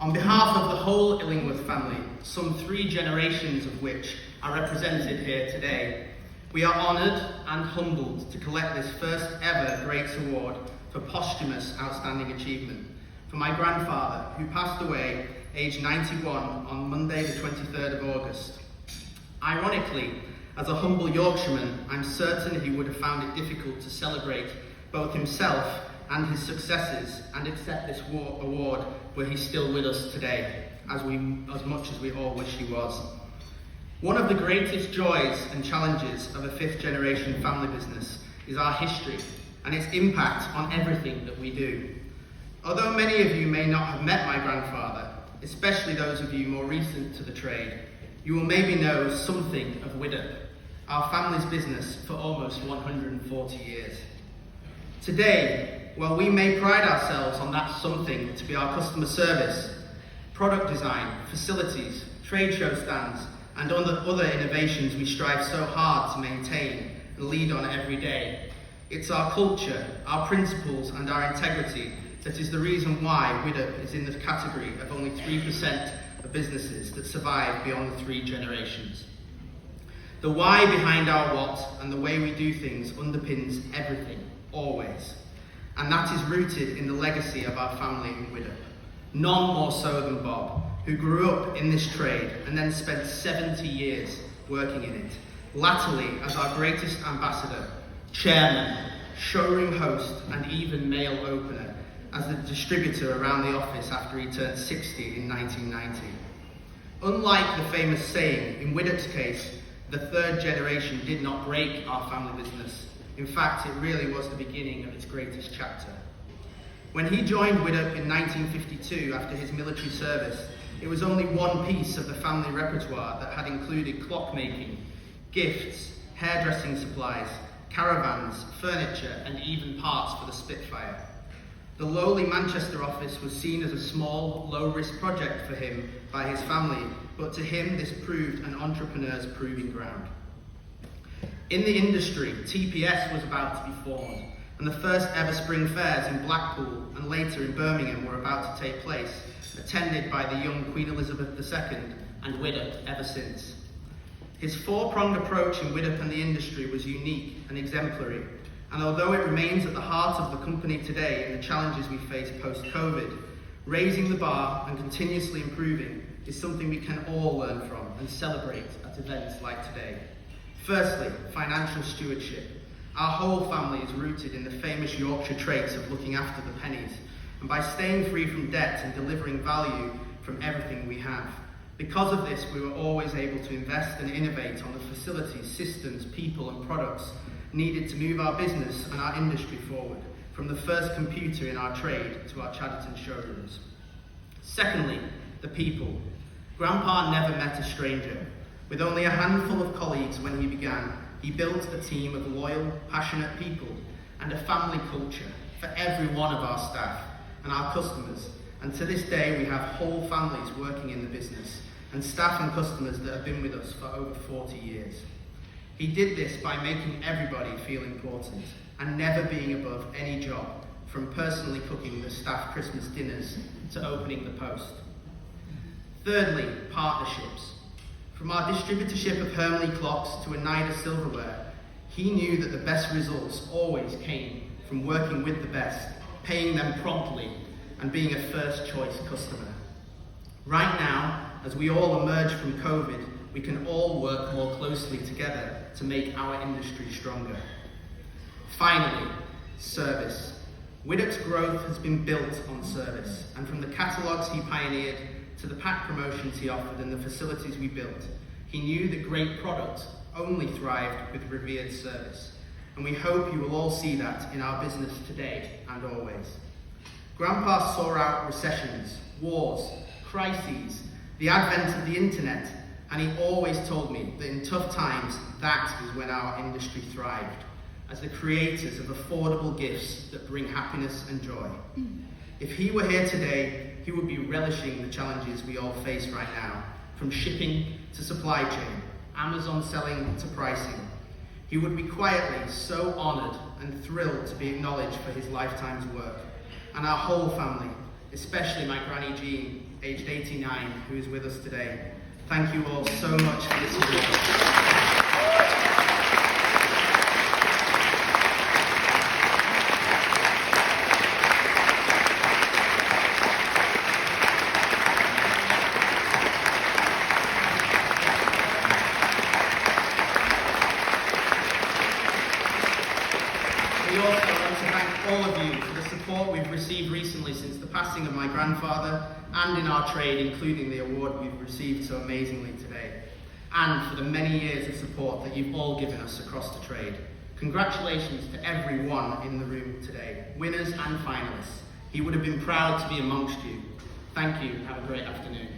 On behalf of the whole Illingworth family, some 3 generations of which are represented here today, we are honoured and humbled to collect this first ever Greats Award for posthumous outstanding achievement for my grandfather, who passed away aged 91 on Monday the 23rd of August. Ironically, as a humble Yorkshireman, I'm certain he would have found it difficult to celebrate both himself and his successes and accept this award were he still with us today, as much as we all wish he was. One of the greatest joys and challenges of a 5th generation family business is our history and its impact on everything that we do. Although many of you may not have met my grandfather, especially those of you more recent to the trade, you will maybe know something of Widdop, our family's business for almost 140 years. Today, while we may pride ourselves on that something to be our customer service, product design, facilities, trade show stands, and other innovations we strive so hard to maintain and lead on every day, it's our culture, our principles, and our integrity that is the reason why Widdop is in the category of only 3% of businesses that survive beyond the 3 generations. The why behind our what and the way we do things underpins everything, always. And that is rooted in the legacy of our family in Widdop. None more so than Bob, who grew up in this trade and then spent 70 years working in it, latterly as our greatest ambassador, chairman, showroom host, and even mail opener, as the distributor around the office after he turned 60 in 1990. Unlike the famous saying, in Widdop's case, the 3rd generation did not break our family business. In fact, it really was the beginning of its greatest chapter. When he joined Widdop in 1952 after his military service, it was only one piece of the family repertoire that had included clockmaking, gifts, hairdressing supplies, caravans, furniture, and even parts for the Spitfire. The lowly Manchester office was seen as a small, low-risk project for him by his family, but to him this proved an entrepreneur's proving ground. In the industry, TPS was about to be formed, and the first ever spring fairs in Blackpool and later in Birmingham were about to take place, attended by the young Queen Elizabeth II and Widdop ever since. His 4-pronged approach in Widdop and the industry was unique and exemplary, and although it remains at the heart of the company today in the challenges we face post-COVID, raising the bar and continuously improving is something we can all learn from and celebrate at events like today. Firstly, financial stewardship. Our whole family is rooted in the famous Yorkshire traits of looking after the pennies, and by staying free from debt and delivering value from everything we have. Because of this, we were always able to invest and innovate on the facilities, systems, people, and products needed to move our business and our industry forward, from the first computer in our trade to our Chadderton showrooms. Secondly, the people. Grandpa never met a stranger. With only a handful of colleagues when he began, he built a team of loyal, passionate people and a family culture for every one of our staff and our customers. And to this day, we have whole families working in the business and staff and customers that have been with us for over 40 years. He did this by making everybody feel important and never being above any job, from personally cooking the staff Christmas dinners to opening the post. Thirdly, partnerships. From our distributorship of Hermley clocks to Oneida silverware, he knew that the best results always came from working with the best, paying them promptly, and being a first choice customer. Right now, as we all emerge from COVID, we can all work more closely together to make our industry stronger. Finally, service. Widdop's growth has been built on service, and from the catalogues he pioneered to the pack promotions he offered and the facilities we built, he knew that great product only thrived with revered service. And we hope you will all see that in our business today and always. Grandpa saw out recessions, wars, crises, the advent of the internet, and he always told me that in tough times, that is when our industry thrived, as the creators of affordable gifts that bring happiness and joy. If he were here today, he would be relishing the challenges we all face right now, from shipping to supply chain, Amazon selling to pricing. He would be quietly so honoured and thrilled to be acknowledged for his lifetime's work. And our whole family, especially my Granny Jean, aged 89, who is with us today. Thank you all so much for this award. We also want to thank all of you for the support we've received recently since the passing of my grandfather, and in our trade, including the award we've received so amazingly today, and for the many years of support that you've all given us across the trade. Congratulations to everyone in the room today, winners and finalists. He would have been proud to be amongst you. Thank you. Have a great afternoon.